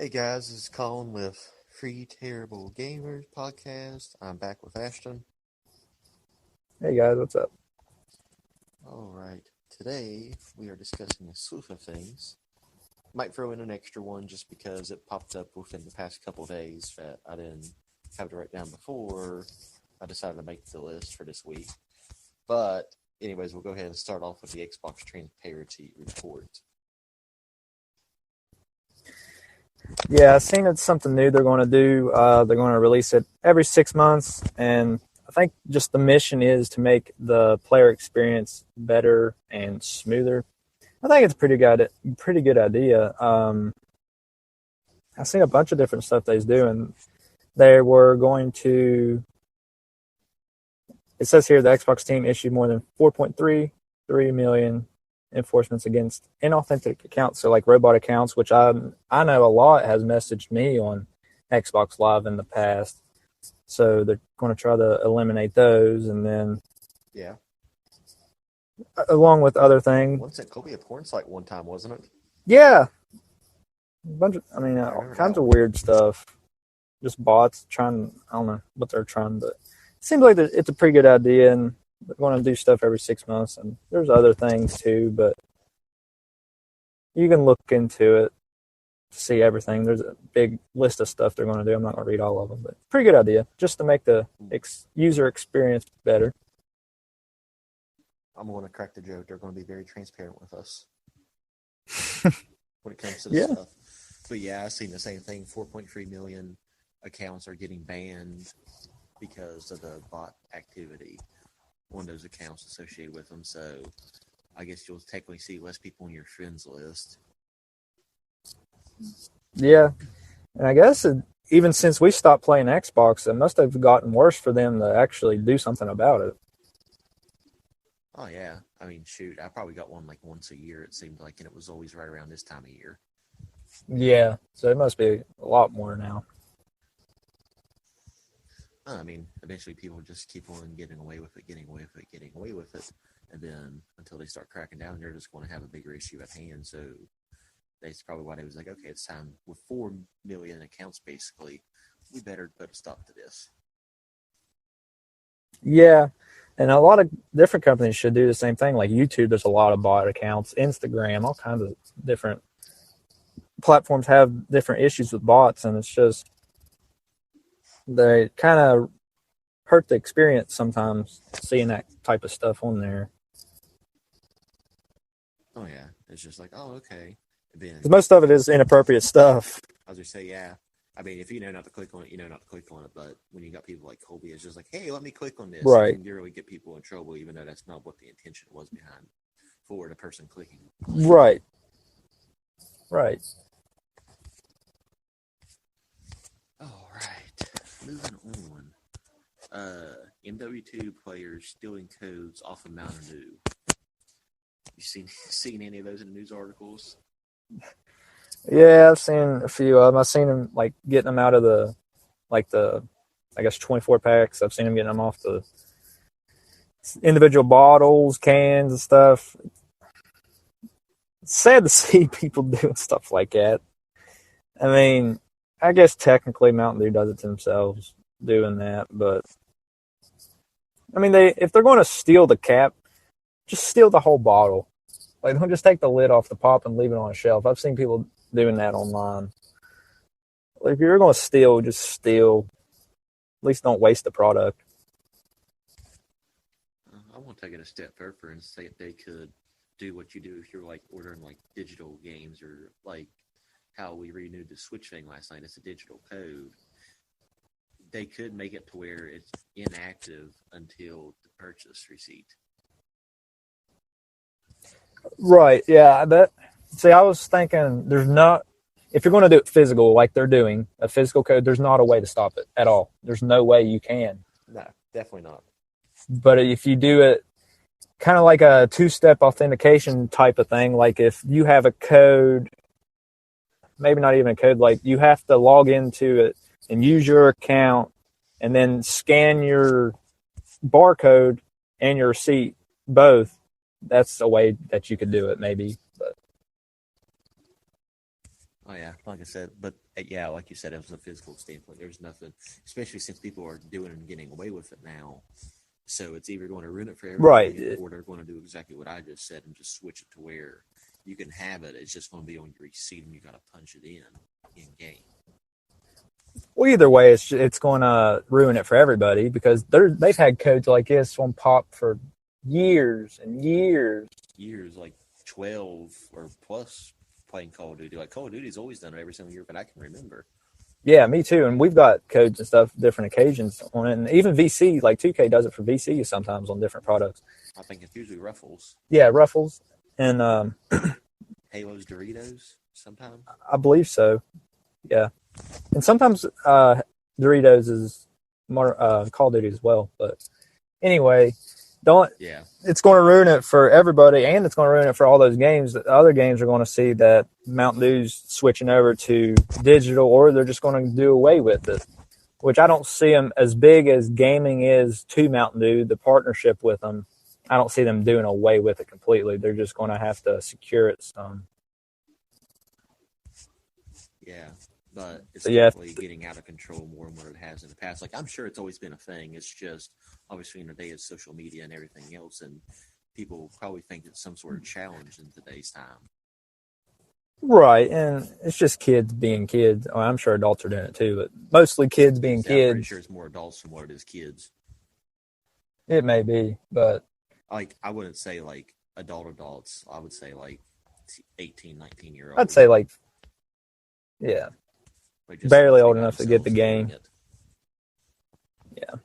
Hey guys, this is Colin with Free Terrible Gamers podcast. I'm back with Ashton. Hey guys, what's up? Alright, today we are discussing a slew of things. Might throw in an extra one just because it popped up within the past couple days that I didn't have to write down before I decided to make the list for this week. But anyways, we'll go ahead and start off with the Xbox Transparency Report. Yeah, I've seen it's something new they're going to do. They're going to release it every 6 months, and I think just the mission is to make the player experience better and smoother. I think it's a pretty good idea. I've seen a bunch of different stuff they's doing. They were going to. It says here the Xbox team issued more than 4.33 million enforcements against inauthentic accounts, so like robot accounts, which I know a lot has messaged me on Xbox Live in the past. So they're going to try to eliminate those, and then Yeah. along with other things. One sent Kobe a porn site one time, wasn't it? Yeah, a bunch of, all remember kinds that of one. weird stuff. Just bots trying. I don't know what they're trying, but it seems like it's a pretty good idea, and they're going to do stuff every 6 months. And there's other things too, but you can look into it to see everything. There's a big list of stuff they're going to do. I'm not going to read all of them, but pretty good idea just to make the user experience better. I'm going to crack the joke. They're going to be very transparent with us when it comes to this Yeah. stuff. But yeah, I've seen the same thing. 4.3 million accounts are getting banned because of the bot activity on those accounts associated with them. So I guess you'll technically see less people on your friends list. Yeah. And I guess even since we stopped playing Xbox, it must have gotten worse for them to actually do something about it. Oh yeah, I mean, shoot, I probably got one like once a year. It seemed like, and it was always right around this time of year. Yeah. So it must be a lot more now. I mean, eventually people just keep on getting away with it, and then until they start cracking down, they're just going to have a bigger issue at hand. So that's probably why they was like, okay, it's time with 4 million accounts, basically, we better put a stop to this. Yeah. And a lot of different companies should do the same thing. Like YouTube, there's a lot of bot accounts. Instagram, all kinds of different platforms have different issues with bots, and it's just they kind of hurt the experience sometimes seeing that type of stuff on there. Oh yeah, it's just like, oh okay. Because most of it is inappropriate stuff. I was just say, yeah. I mean, if you know not to click on it, you know not to click on it. But when you got people like Colby, it's just like, hey, let me click on this. Right. And you really get people in trouble, even though that's not what the intention was behind for the person clicking. Right. Right. All right. Moving on. MW2 players stealing codes off of Mtn Dew. You seen any of those in the news articles? Yeah, I've seen a few of them. I've seen them like getting them out of the I guess 24 packs. I've seen them getting them off the individual bottles, cans, and stuff. It's sad to see people doing stuff like that. I mean, I guess technically Mountain Dew does it to themselves doing that, but I mean, if they're going to steal the cap, just steal the whole bottle. Like, don't just take the lid off the pop and leave it on a shelf. I've seen people doing that online. Like, if you're going to steal, just steal. At least don't waste the product. I want to take it a step further and say that they could do what you do if you're like ordering like digital games, or like how we renewed the Switch thing last night. It's a digital code. They could make it to where it's inactive until the purchase receipt. Right, yeah. I was thinking if you're going to do it physical, like they're doing, a physical code, there's not a way to stop it at all. There's no way you can. No, definitely not. But if you do it kind of like a two-step authentication type of thing, like if you have a code, maybe not even a code, like you have to log into it and use your account and then scan your barcode and your receipt both. That's a way that you could do it, maybe. But Oh yeah, like I said, but yeah, like you said, it was a physical standpoint. There's nothing, especially since people are doing and getting away with it now. So it's either going to ruin it for Right. everybody, or they're going to do exactly what I just said and just switch it to where you can have it. It's just going to be on your receipt, and you got to punch it in game. Well, either way, it's going to ruin it for everybody because they've had codes like this on pop for years and years. Years like 12 or plus playing Call of Duty. Like Call of Duty's always done it every single year, but I can remember. Yeah, me too. And we've got codes and stuff, different occasions on it. And even VC, like 2K does it for VC sometimes on different products. I think it's usually Ruffles. Yeah, Ruffles and Halo's Doritos sometimes. I believe so. Yeah, and sometimes Doritos is more Call of Duty as well. But anyway, don't. Yeah. It's going to ruin it for everybody, and it's going to ruin it for all those games. The other games are going to see that Mountain Dew's switching over to digital, or they're just going to do away with it, which I don't see them as big as gaming is to Mountain Dew, the partnership with them. I don't see them doing away with it completely. They're just going to have to secure it some. Yeah, but it's So, yeah. definitely getting out of control more than what it has in the past. Like, I'm sure it's always been a thing. It's just obviously in the day of social media and everything else, and people probably think it's some sort of challenge in today's time. Right, and it's just kids being kids. Well, I'm sure adults are doing it too, but mostly kids being Yeah, I'm pretty kids. sure it's more adults than what it is kids. It may be, but Like, I wouldn't say like adults. I would say like 18, 19-year-olds. I'd say like, yeah, Like just barely think old about enough to get the themselves doing game. it. Yeah,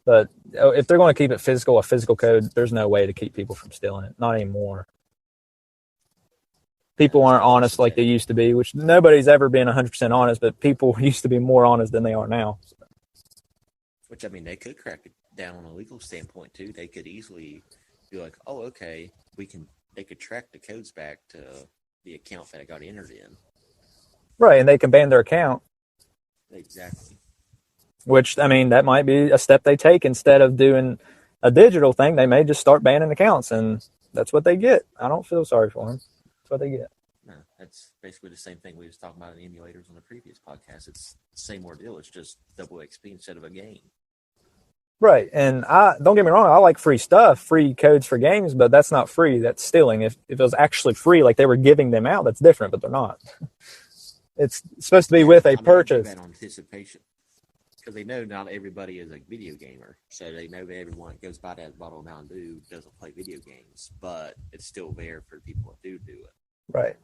but if they're going to keep it physical, a physical code, there's no way to keep people from stealing it. Not anymore. People aren't honest like they used to be, which nobody's ever been 100% honest, but people used to be more honest than they are now. Which, I mean, they could crack it down on a legal standpoint too. They could easily be like, oh, okay, they could track the codes back to the account that I got entered in. Right, and they can ban their account. Exactly. Which, I mean, that might be a step they take. Instead of doing a digital thing, they may just start banning accounts, and that's what they get. I don't feel sorry for them. That's what they get. No, that's basically the same thing we was talking about in emulators on the previous podcast. It's the same ordeal. It's just double XP instead of a game. Right, and I don't get me wrong, I like free stuff, free codes for games, but that's not free. That's stealing. If it was actually free, like they were giving them out, that's different, but they're not. It's supposed to be with a purchase. That anticipation, because they know not everybody is a video gamer, so they know that everyone that goes by that bottle of Mountain Dew doesn't play video games, but it's still there for people that do it. Right.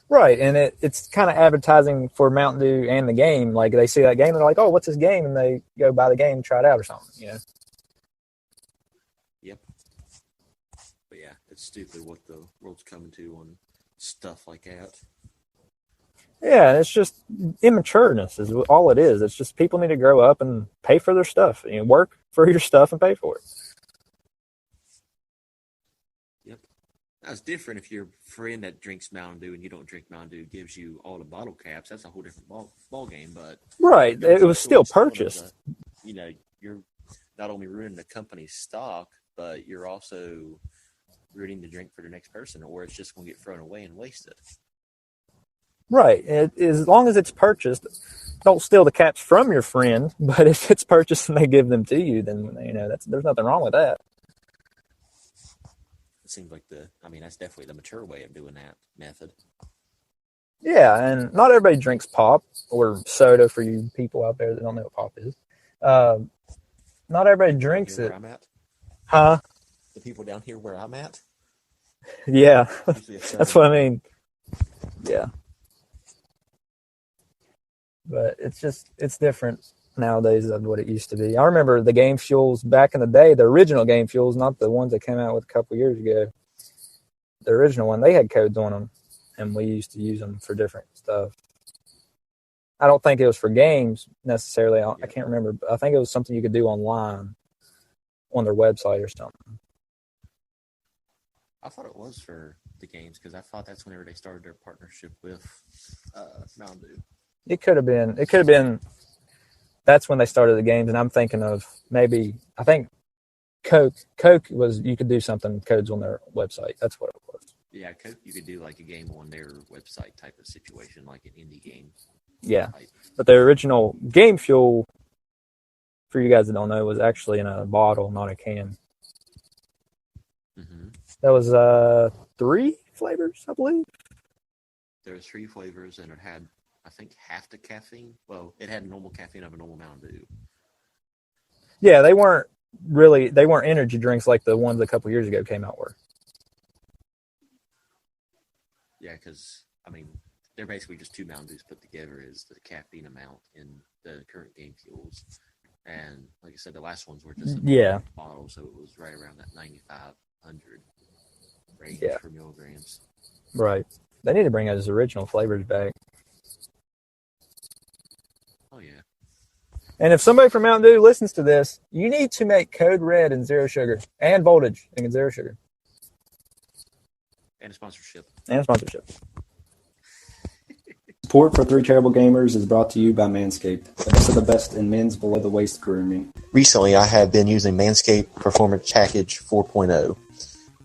Right, and it's kind of advertising for Mountain Dew and the game. Like they see that game, and they're like, "Oh, what's this game?" And they go buy the game, and try it out, or something. You know. Yep. But yeah, it's stupid what the world's coming to on stuff like that. Yeah, it's just immatureness is all it is. It's just people need to grow up and pay for their stuff. You know, work for your stuff and pay for it. Yep. That's different if your friend that drinks Mountain Dew and you don't drink Mountain Dew gives you all the bottle caps. That's a whole different ball game. But right, it was still purchased. You're not only ruining the company's stock, but you're also ruining the drink for the next person, or it's just going to get thrown away and wasted. Right. As long as it's purchased, don't steal the caps from your friend. But if it's purchased and they give them to you, then there's nothing wrong with that. It seems like that's definitely the mature way of doing that method. Yeah, and not everybody drinks pop or soda. For you people out there that don't know what pop is, not everybody drinks it. Where I'm at? Huh? The people down here where I'm at? Yeah, that's what I mean. Yeah. But it's different nowadays than what it used to be. I remember the Game Fuels back in the day, the original Game Fuels, not the ones that came out with a couple years ago. The original one, they had codes on them, and we used to use them for different stuff. I don't think it was for games necessarily. I can't remember, but I think it was something you could do online on their website or something. I thought it was for the games because I thought that's whenever they started their partnership with Mountain Dew. It could have been. That's when they started the games, and I'm thinking of I think Coke was, you could do something codes on their website. That's what it was. Yeah, you could do like a game on their website type of situation, like an indie game Yeah, type. but the original Game Fuel, for you guys that don't know, was actually in a bottle, not a can. Mm-hmm. That was 3 flavors, I believe. There was 3 flavors, and it had, I think, half the caffeine. Well, it had normal caffeine of a normal Mountain Dew. Yeah, they weren't energy drinks like the ones a couple years ago came out were. Yeah, because, I mean, they're basically just 2 Mountain Dews put together as the caffeine amount in the current Game Fuels. And like I said, the last ones were just a bottle, so it was right around that 9,500 range for milligrams. Right. They need to bring those original flavors back. Oh, yeah. And if somebody from Mountain Dew listens to this, you need to make Code Red and Zero Sugar and Voltage and Zero Sugar. And a sponsorship. Support for Three Terrible Gamers is brought to you by Manscaped, the best of the best in men's below-the-waist grooming. Recently, I have been using Manscaped Performance Package 4.0,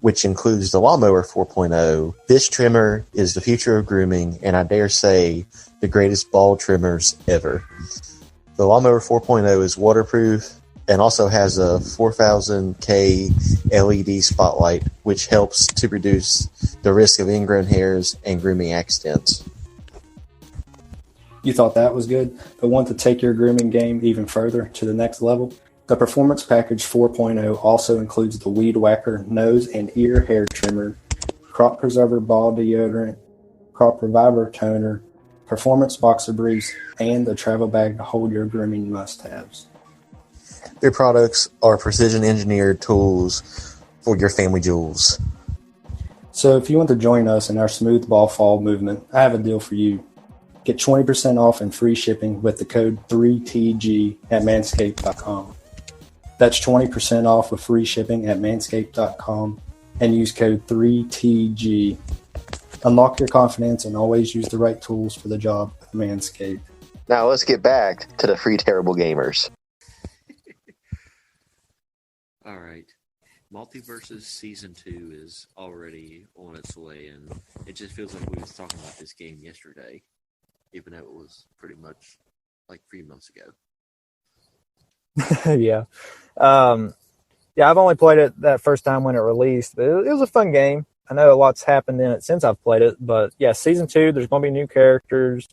which includes the Lawnmower 4.0. This trimmer is the future of grooming, and I dare say the greatest ball trimmers ever. The Lawnmower 4.0 is waterproof and also has a 4000K LED spotlight, which helps to reduce the risk of ingrown hairs and grooming accidents. You thought that was good, but want to take your grooming game even further to the next level? The Performance Package 4.0 also includes the Weed Whacker nose and ear hair trimmer, Crop Preserver ball deodorant, Crop Reviver toner, Performance boxer briefs, and a travel bag to hold your grooming must-haves. Their products are precision-engineered tools for your family jewels. So if you want to join us in our smooth ball fall movement, I have a deal for you. Get 20% off and free shipping with the code 3TG at manscaped.com. That's 20% off with free shipping at manscaped.com and use code 3TG. Unlock your confidence and always use the right tools for the job with Manscaped. Now let's get back to the Three Terrible Gamers. All right. Multiversus Season 2 is already on its way, and it just feels like we was talking about this game yesterday, even though it was pretty much like 3 months ago. Yeah. I've only played it that first time when it released, but it was a fun game. I know a lot's happened in it since I've played it, but yeah, Season 2, there's going to be new characters.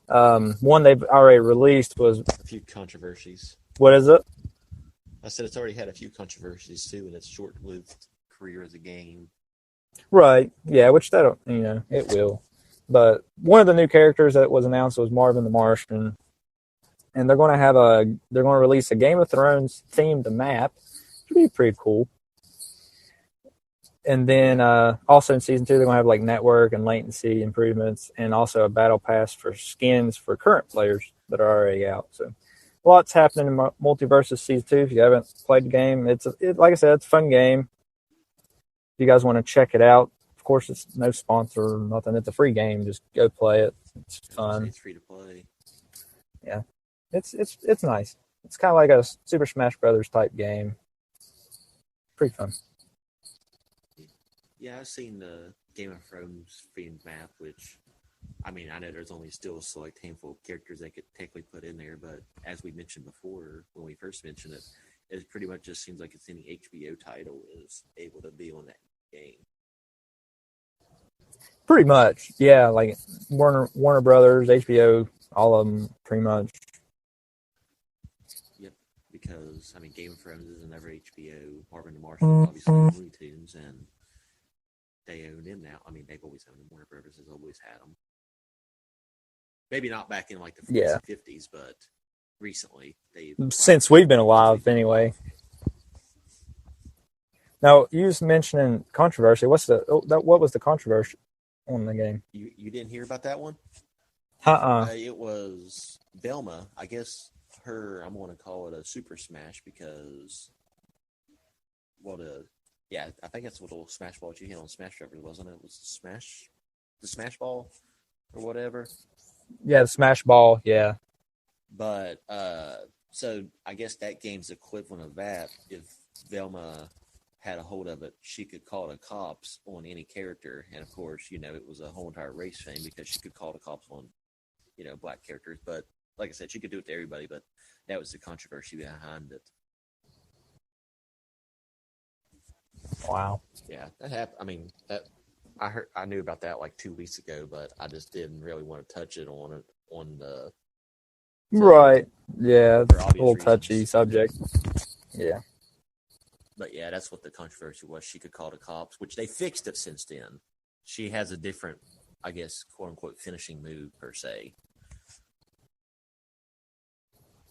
One they've already released was... A few controversies. What is it? I said it's already had a few controversies, too, in its short-lived career as a game. Right. Yeah, which it will. But one of the new characters that was announced was Marvin the Martian. And they're going to release a Game of Thrones themed map. Which would be pretty cool. And then also in Season 2, they're going to have like network and latency improvements and also a battle pass for skins for current players that are already out. So lots happening in Multiversus Season 2. If you haven't played the game, like I said, it's a fun game. If you guys want to check it out, of course, it's no sponsor or nothing. It's a free game. Just go play it. It's fun. It's free to play. Yeah, it's nice. It's kind of like a Super Smash Brothers type game. Pretty fun. Yeah, I've seen the Game of Thrones themed map, which, I mean, I know there's only still a select handful of characters they could technically put in there, but as we mentioned before, when we first mentioned it, it pretty much just seems like it's any HBO title is able to be on that game. Pretty much, yeah. Like Warner Brothers, HBO, all of them, pretty much. Yep, because I mean, Game of Thrones is never HBO. Marvin the Martian, obviously, Looney Tunes, and they own them now. I mean, they've always owned them. Warner Brothers has always had them. Maybe not back in like the 40s and 50s, but recently since we've been alive, anyway. Now, you was mentioning controversy. What was the controversy on the game? You didn't hear about that one? It was Velma. I guess I'm going to call it a Super Smash because, I think that's what the Smash Ball that you hit on Smash Brothers, wasn't it? It was the Smash Ball or whatever? Yeah, the Smash Ball, yeah. But, so I guess that game's equivalent of that if Velma had a hold of it, she could call the cops on any character. And of course, it was a whole entire race thing because she could call the cops on, black characters. But like I said, she could do it to everybody, but that was the controversy behind it. Wow. Yeah, that happened. I mean, I knew about that like 2 weeks ago, but I just didn't really want to touch it on the Right. Yeah. for A obvious little touchy reasons. subject. Yeah. But yeah, that's what the controversy was. She could call the cops, which they fixed it since then. She has a different, I guess, quote unquote, finishing move per se.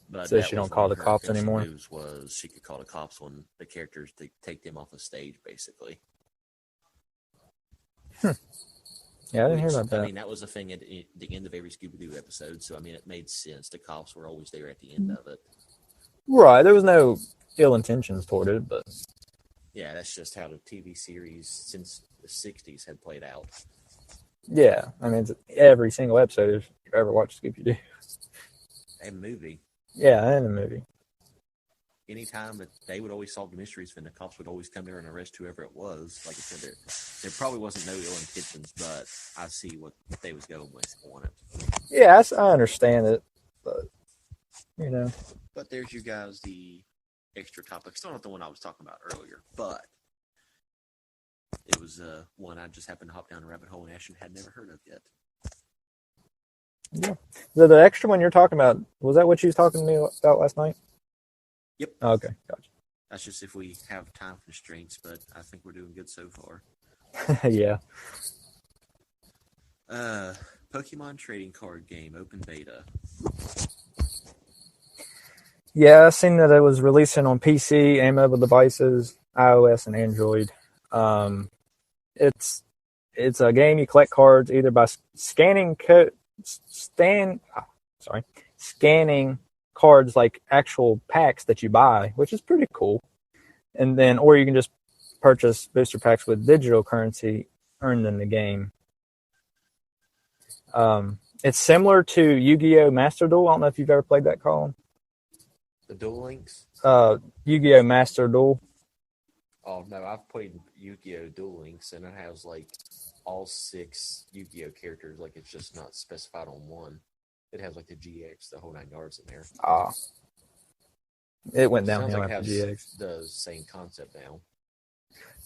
But So she don't call the cops anymore? Moves was she could call the cops on the characters to take them off the stage, basically. Yeah, I didn't hear about that. I mean, that was a thing at the end of every Scooby-Doo episode, so I mean, it made sense. The cops were always there at the end of it. Right. There was no ill intentions toward it, but yeah, that's just how the TV series since the 60s had played out. Yeah, I mean, it's every single episode if you ever watched Scooby-Doo. A movie. Yeah, and a movie. Anytime that they would always solve the mysteries, and the cops would always come there and arrest whoever it was. Like I said, there probably wasn't no ill intentions, but I see what they was going with on it. Yeah, I understand it, but But there's you guys the extra topic. Still not the one I was talking about earlier, but it was one I just happened to hop down a rabbit hole and Ashton had never heard of yet. Yeah. The extra one you're talking about, was that what you was talking to me about last night? Yep. Oh, okay, gotcha. That's just if we have time constraints, but I think we're doing good so far. Yeah. Pokemon trading card game, open beta. Yeah, I seen that it was releasing on PC and mobile devices, iOS and Android. It's a game you collect cards either by scanning cards like actual packs that you buy, which is pretty cool. And then, or you can just purchase booster packs with digital currency earned in the game. It's similar to Yu-Gi-Oh! Master Duel. I don't know if you've ever played that, Colin. The Duel Links? Yu-Gi-Oh! Master Duel. Oh, no, I've played Yu-Gi-Oh! Duel Links, and it has, like, all 6 Yu-Gi-Oh! Characters. Like, it's just not specified on one. It has, like, the GX, the whole 9 yards in there. It went downhill like after GX. The same concept now.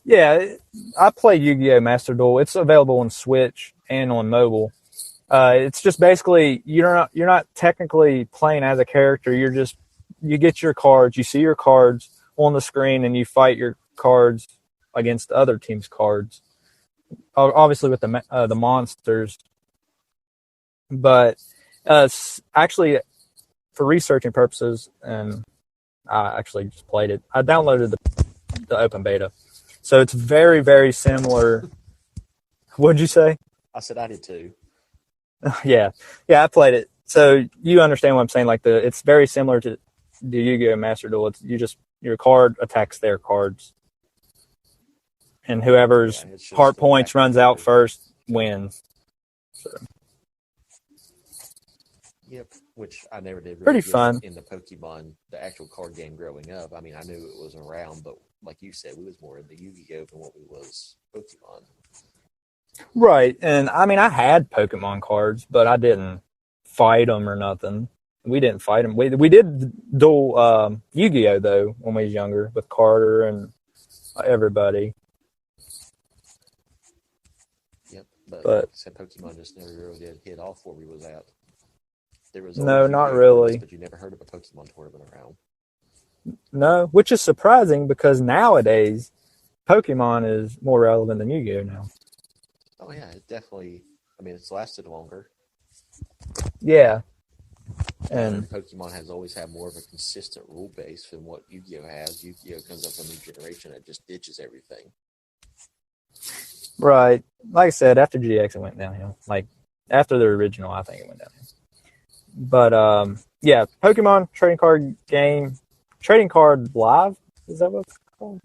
Yeah, I play Yu-Gi-Oh! Master Duel. It's available on Switch and on mobile. It's just basically you're not technically playing as a character. You get your cards, you see your cards on the screen, and you fight your cards against the other team's cards. Obviously with the monsters, but actually for researching purposes, and I actually just played it. I downloaded the open beta, so it's very, very similar. What'd you say? I said I did too. Yeah, I played it. So you understand what I'm saying? Like it's very similar to the Yu-Gi-Oh! Master Duel. It's your card attacks their cards, and whoever's heart points runs out first wins. So. Yep, which I never did. Pretty fun in the Pokemon, the actual card game growing up. I mean, I knew it was around, but like you said, we was more in the Yu-Gi-Oh! Than what we was Pokemon. Right, and I mean, I had Pokemon cards, but I didn't fight them or nothing. We didn't fight them. We did duel Yu-Gi-Oh! Though when we was younger with Carter and everybody. Yep, but like I said, Pokemon just never really did hit off where we was at. There was no, not really. But you never heard of a Pokemon tournament around. No, which is surprising because nowadays Pokemon is more relevant than Yu-Gi-Oh! Now. Oh yeah, it definitely. I mean, it's lasted longer. Yeah, and Pokemon has always had more of a consistent rule base than what Yu-Gi-Oh! Has. Yu-Gi-Oh! Comes up with a new generation that just ditches everything. Right, like I said, after GX it went downhill. Like after the original, I think it went downhill. But yeah, Pokemon trading card game, trading card live. Is that what it's called?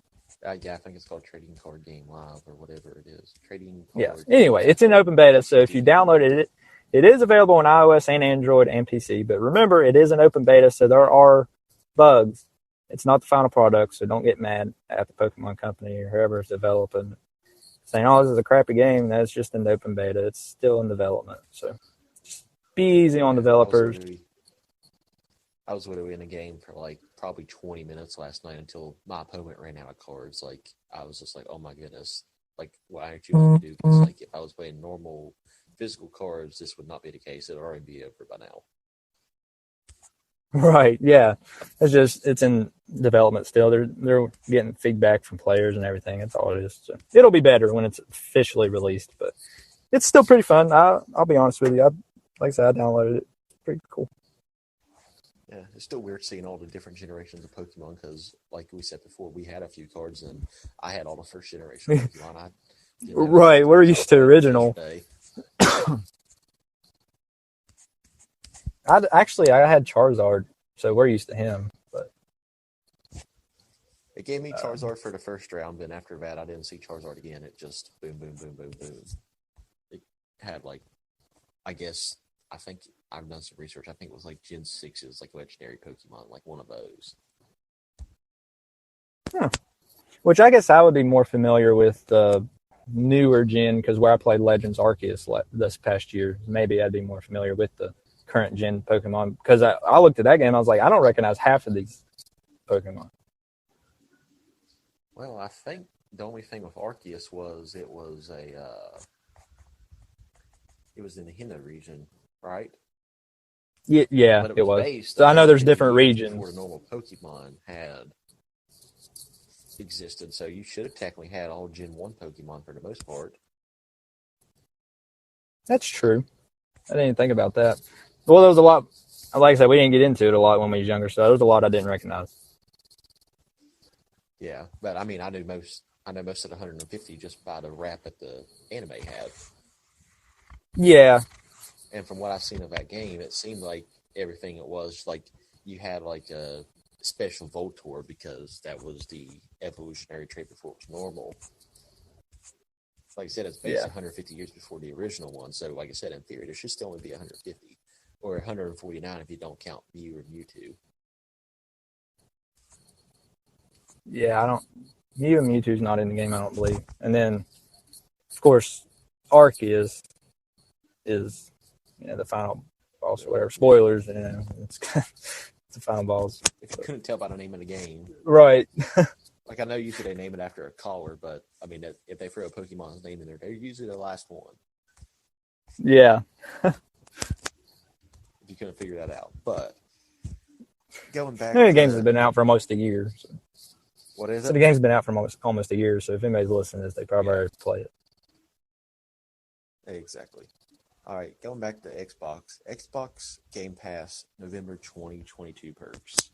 Yeah, I think it's called Trading Card Game Live or whatever it is. Trading card. Yeah. Anyway, it's in open beta, so if you downloaded it, it is available on iOS and Android and PC. But remember, it is an open beta, so there are bugs It's not the final product, so don't get mad at the Pokemon company or whoever's developing, saying, "Oh, this is a crappy game." That's just in the open beta. It's still in development, so just be easy on developers. I was literally in a game for like probably 20 minutes last night until my opponent ran out of cards. Like, I was just like, oh my goodness. Like, why aren't you letting me do? Because like, if I was playing normal physical cards, this would not be the case. It would already be over by now. Right, yeah. It's in development still. They're getting feedback from players and everything. That's all it is. So it'll be better when it's officially released, but it's still pretty fun. I'll be honest with you. Like I said, I downloaded it. It's pretty cool. Yeah, it's still weird seeing all the different generations of Pokemon because, like we said before, we had a few cards and I had all the first generation Pokemon. Right, we're used to original. I had Charizard, so we're used to him. But it gave me Charizard for the first round, then after that, I didn't see Charizard again. It just boom, boom, boom, boom, boom. It had like, I think I've done some research. I think it was like Gen 6's like legendary Pokemon, like one of those. Which I guess I would be more familiar with the newer gen because where I played Legends Arceus this past year, maybe I'd be more familiar with the current gen Pokemon because I looked at that game. I was like, I don't recognize half of these Pokemon. Well, I think the only thing with Arceus was it was in the Hinna region, right? Yeah, but it was. So I know there's different regions before the normal Pokemon had existed, so you should have technically had all Gen 1 Pokemon for the most part. That's true. I didn't even think about that. Well, there was a lot. Like I said, we didn't get into it a lot when we was younger, so there was a lot I didn't recognize. Yeah, but I mean, I know most of the 150 just by the rap that the anime had. Yeah. And from what I've seen of that game, it seemed like everything it was like you had like a special Voltorb because that was the evolutionary trait before it was normal. Like I said, it's basically 150 years before the original one. So, like I said, in theory, there should still only be 150 or 149 if you don't count Mew or Mewtwo. Yeah, Mew and Mewtwo's not in the game, I don't believe. And then, of course, Arceus is the final boss or whatever. Spoilers, it's the final boss. If you couldn't tell by the name of the game. Right. Like, I know usually they name it after a caller, but, I mean, if they throw a Pokemon's name in there, they're usually the last one. Yeah. If you couldn't figure that out. But, going back the games have been out for almost a year. So. What is it? So the game's been out for almost a year, so if anybody's listening to this, they probably already play it. Exactly. All right, going back to Xbox. Xbox Game Pass, November 2022 perks.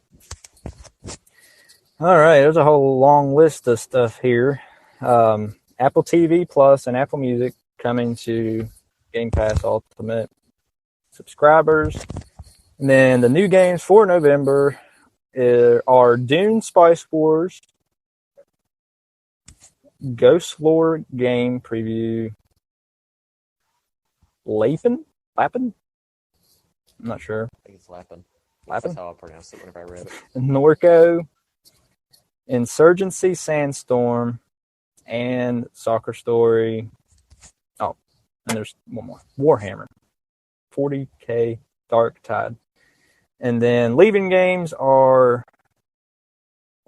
All right, there's a whole long list of stuff here. Apple TV Plus and Apple Music coming to Game Pass Ultimate subscribers. And then the new games for November are Dune Spice Wars, Ghost Lore Game Preview, Lappin? I'm not sure. I think it's Lappin. Lappin? That's how I pronounced it whenever I read it. Norco, Insurgency Sandstorm, and Soccer Story. Oh, and there's one more. Warhammer. 40K Dark Tide. And then leaving games are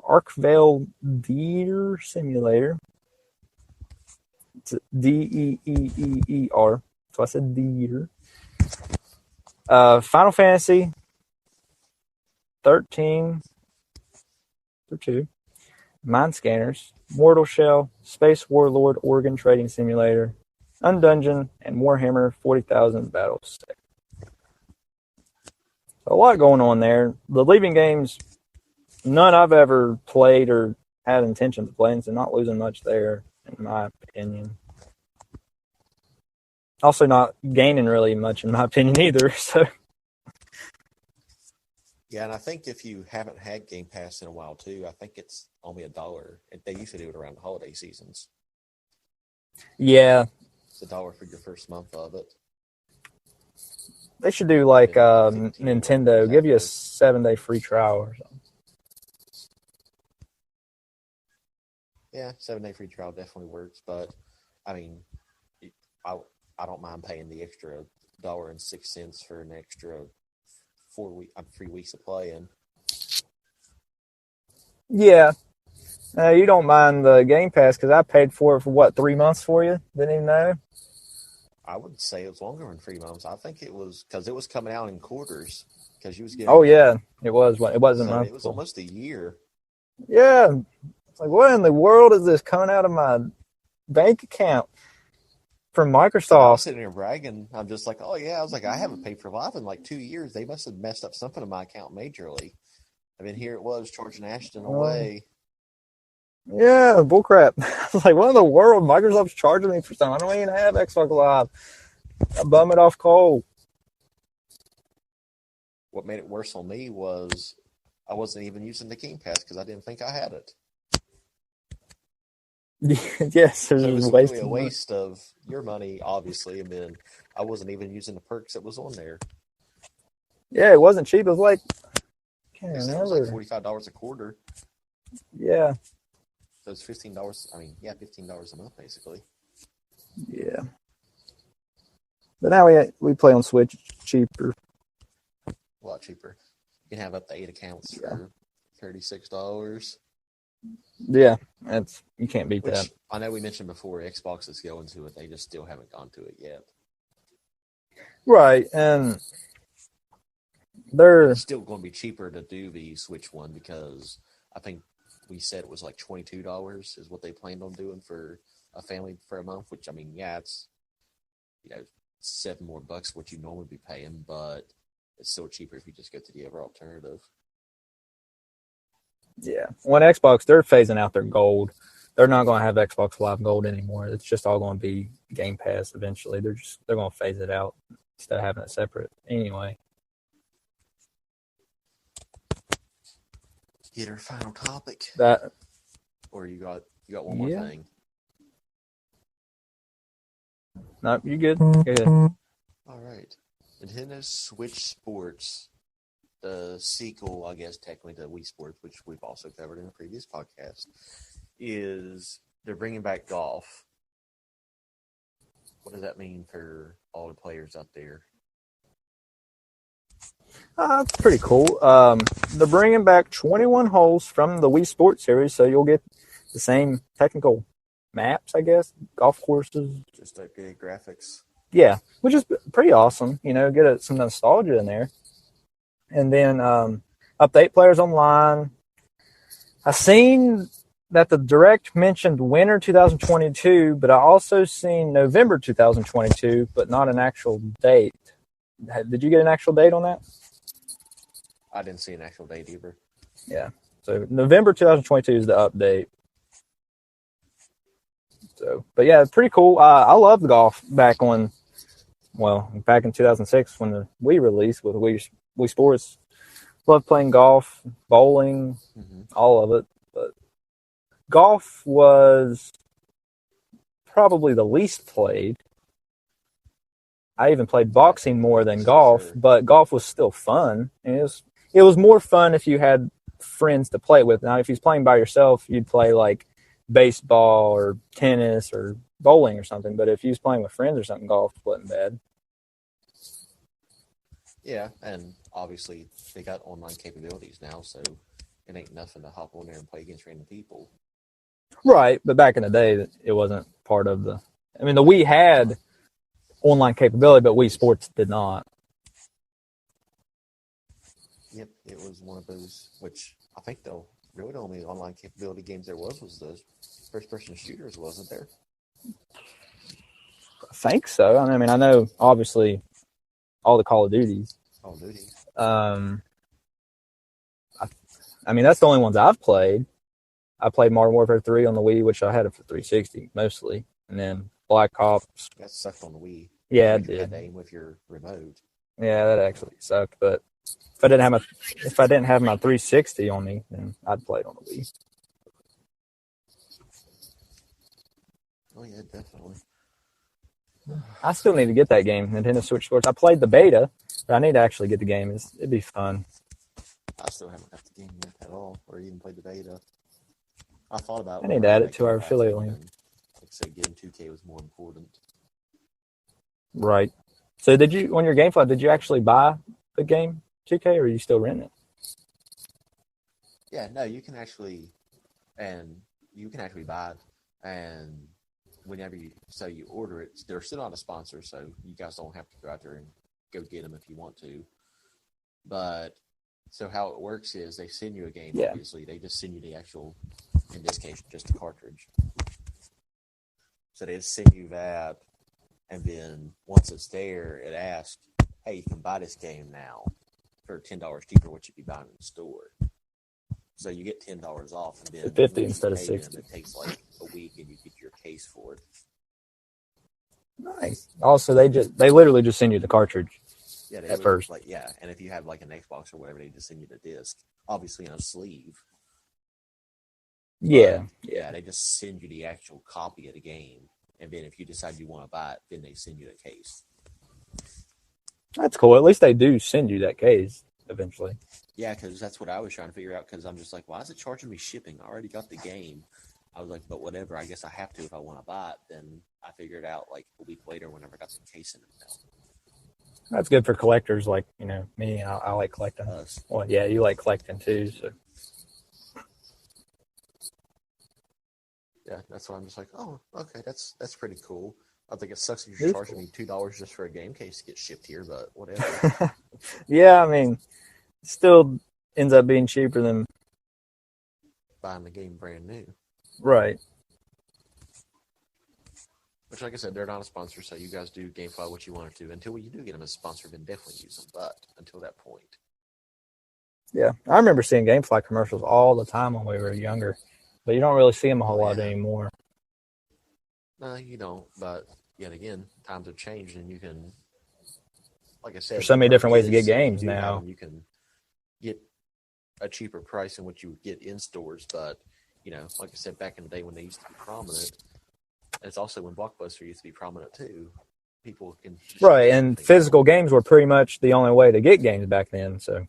Arkvale Deer Simulator. It's Deeeer. So I said Deer. Final Fantasy 13 through 2. Mind Scanners, Mortal Shell, Space Warlord Organ Trading Simulator, Undungeon, and Warhammer 40,000 Battle Set. A lot going on there. The leaving games, none I've ever played or had intention of playing, so not losing much there, in my opinion. Also not gaining really much, in my opinion, either. So. Yeah, and I think if you haven't had Game Pass in a while, too, I think it's only $1. They usually do it around the holiday seasons. Yeah. It's $1 for your first month of it. They should do like Nintendo, give you a 7-day free trial or something. Yeah, 7-day free trial definitely works, but I mean, I I don't mind paying the extra $1.06 for an extra 3 weeks of playing. Yeah. You don't mind the Game Pass because I paid for it for what, 3 months for you? Didn't even know. I would say it was longer than 3 months. I think it was because it was coming out in quarters. Because you was getting. Oh yeah, it was. It wasn't So monthly. it was almost a year. Yeah, it's like, what in the world is this coming out of my bank account from And I was Microsoft? sitting there bragging. I'm just like, oh yeah. I was like, I haven't paid for live in like 2 years. They must have messed up something in my account majorly. I mean, here it was charging Ashton away. Yeah, bullcrap. I was like, what in the world? Microsoft's charging me for something. I don't even have Xbox Live. I bum it off cold. What made it worse on me was I wasn't even using the Game Pass because I didn't think I had it. Yes, So it was there's really a waste of your money, obviously, and then I wasn't even using the perks that was on there. Yeah, it wasn't cheap. It was like, can't It was remember. like $45 a quarter. Yeah, So it's $15. I mean, yeah, $15 a month basically. yeah. But now we play on Switch cheaper. A lot cheaper. You can have up to 8 accounts for $36. Yeah, you can't beat Which that. I know we mentioned before, Xbox is going to it. They just still haven't gone to it yet. Right, and they're It's still going to be cheaper to do the Switch one because I think we said it was like $22 is what they planned on doing for a family for a month. Which I mean, yeah, it's $7 more what you normally be paying, but it's still cheaper if you just go to the other alternative. yeah. On Xbox, they're phasing out their gold. They're not going to have Xbox Live Gold anymore. It's just all going to be Game Pass eventually. They're going to phase it out instead of having it separate anyway. Get our final topic. That Or you got one more thing. No, you good? Go ahead. All right. Nintendo Switch Sports, the sequel, I guess, technically to Wii Sports, which we've also covered in a previous podcast, they're bringing back golf. What does that mean for all the players out there? It's pretty cool. They're bringing back 21 holes from the Wii Sports series, so you'll get the same technical maps, I guess, golf courses. Just updated graphics. Yeah, which is pretty awesome. Get some nostalgia in there. And then update players online. I've seen that the Direct mentioned winter 2022, but I also seen November 2022, but not an actual date. Did you get an actual date on that? I didn't see an actual date either. Yeah. So November 2022 is the update. So, but yeah, it's pretty cool. I loved golf back in 2006 when the Wii released with Wii Sports. Loved playing golf, bowling, all of it. But golf was probably the least played. I even played boxing more than golf, but golf was still fun. And it was more fun if you had friends to play with. Now, if you're playing by yourself, you'd play like baseball or tennis or bowling or something. But if you was playing with friends or something, golf wasn't bad. Yeah, and obviously they got online capabilities now, so it ain't nothing to hop on there and play against random people. Right, but back in the day, it wasn't part of the... I mean, the Wii had online capability, but Wii Sports did not. Yep, it was one of those, which I think the only online capability games there was the first-person shooters, wasn't there? I think so. I mean, I know, obviously, all the Call of Duties. Call of Duty. I mean, that's the only ones I've played. I played Modern Warfare 3 on the Wii, which I had it for 360 mostly, and then Black Ops. That sucked on the Wii. Yeah, it you did. had to aim with your remote. Yeah, that actually sucked. But if I didn't have my 360 on me, then I'd play it on the Wii. Oh yeah, definitely. I still need to get that game, Nintendo Switch Sports. I played the beta, but I need to actually get the game. It'd be fun. I still haven't got the game yet at all, or even played the beta. I thought about I when need we to were add doing it that to our game last affiliate week, link. and like I said, getting 2K was more important. Right. So did you, on your GameFly, did you actually buy the game 2K, or are you still renting it? Yeah, no, you can actually buy it, and whenever you order it, they're still not a sponsor, so you guys don't have to go out there and go get them if you want to. But so how it works is they send you a game. Yeah. Obviously, they just send you the actual, in this case, just a cartridge. So they just send you that, and then once it's there, it asks, "Hey, you can buy this game now for $10 cheaper what you'd be buying in the store." So you get $10 off, and then 50 once instead you of pay 60. them, it takes like a week, and you get your case for it. Nice. Also, they literally just send you the cartridge. Yeah, they At would, first. like, yeah, and if you have like an Xbox or whatever, they just send you the disc, obviously in a sleeve. Yeah. But, yeah, they just send you the actual copy of the game, and then if you decide you want to buy it, then they send you the case. That's cool. At least they do send you that case eventually. Yeah, because that's what I was trying to figure out, because I'm just like, why is it charging me shipping? I already got the game. I was like, but whatever, I guess I have to if I want to buy it. Then I figured out like a week later whenever I got the case in the mail. That's good for collectors like, me. I like collecting. Us. Well, yeah, you like collecting too, so. Yeah, that's why I'm just like, oh, okay, that's pretty cool. I think it sucks if you're charging me $2 just for a game case to get shipped here, but whatever. Yeah, I mean, it still ends up being cheaper than Buying the game brand new. right. Which, like I said, they're not a sponsor, so you guys do GameFly what you want to. Until you do get them as a sponsor, then definitely use them. But until that point, Yeah, I remember seeing GameFly commercials all the time when we were younger, but you don't really see them a whole lot anymore. No, you don't. But yet again, times have changed, and you can, like I said, There's so many different ways to get games now. You can get a cheaper price than what you would get in stores. But like I said, back in the day when they used to be prominent, and it's also when Blockbuster used to be prominent too. People can right, and physical games were pretty much the only way to get games back then. So.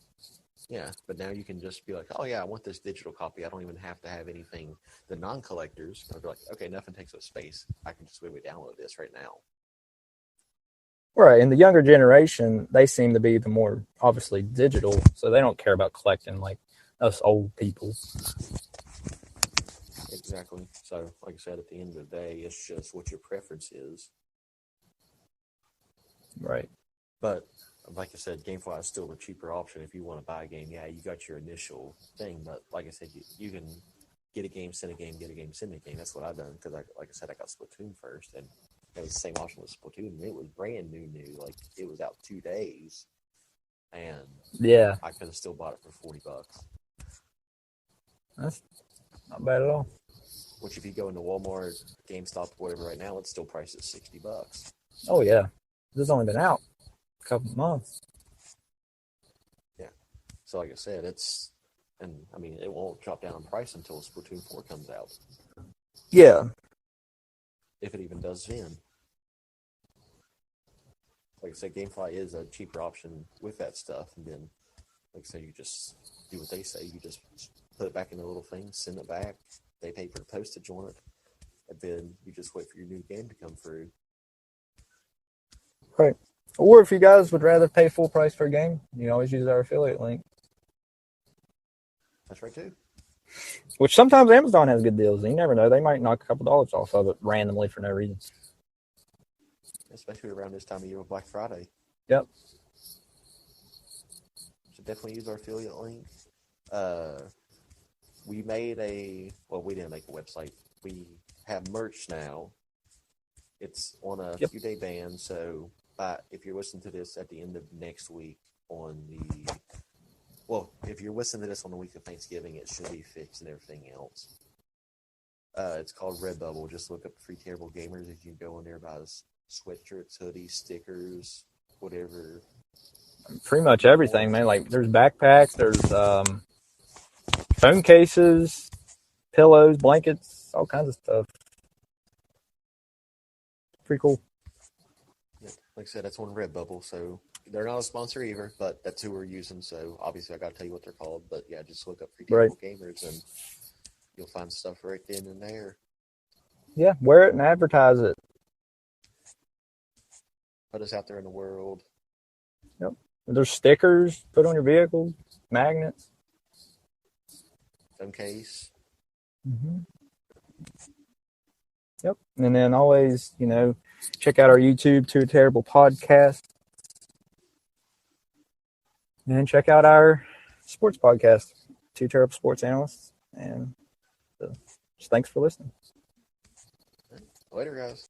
Yeah, but now you can just be like, oh yeah, I want this digital copy. I don't even have to have anything. The non-collectors are like, okay, nothing takes up space. I can just maybe download this right now. Right, and the younger generation, they seem to be the more obviously digital, so they don't care about collecting like us old people. Exactly. So, like I said, at the end of the day, it's just what your preference is. Right. But like I said, GameFly is still the cheaper option if you want to buy a game. Yeah, you got your initial thing, but like I said, you can get a game, send a game, get a game, send a game. That's what I've done because, like I said, I got Splatoon first, and it was the same option with Splatoon, and it was brand new. Like it was out 2 days, and yeah, I could have still bought it for $40. That's not bad at all. Which, if you go into Walmart, GameStop, whatever, right now, it's still priced at $60. Oh yeah, this has only been out a couple months. Yeah. So, like I said, it won't drop down in price until Splatoon 4 comes out. Yeah. If it even does then. Like I said, GameFly is a cheaper option with that stuff, and then, like I said, you just do what they say. You just put it back in the little thing, send it back. They pay for the postage on it, and then you just wait for your new game to come through. Right. Or if you guys would rather pay full price for a game, you can always use our affiliate link. That's right, too. Which sometimes Amazon has good deals. You never know. They might knock a couple dollars off of it randomly for no reason. Especially around this time of year with Black Friday. Yep. So definitely use our affiliate link. We didn't make a website. We have merch now. It's on a few-day ban, so if you're listening to this at the end of next week if you're listening to this on the week of Thanksgiving, it should be fixed and everything else. It's called Redbubble. Just look up Free Terrible Gamers. You can go in there, buy sweatshirts, hoodies, stickers, whatever. Pretty much everything, man. Like there's backpacks, there's phone cases, pillows, blankets, all kinds of stuff. Pretty cool. Yeah, like I said, that's on Redbubble, so they're not a sponsor either, but that's who we're using, so obviously I got to tell you what they're called. But yeah, just look up Free Terrible Gamers, and you'll find stuff right then and there. Yeah, wear it and advertise it. Put us out there in the world. Yep. There's stickers put on your vehicles, magnets. Phone case. Mm-hmm. Yep. And then always, check out our YouTube, Two Terrible Podcast. And check out our sports podcast, Two Terrible Sports Analysts. And just thanks for listening. Later, guys.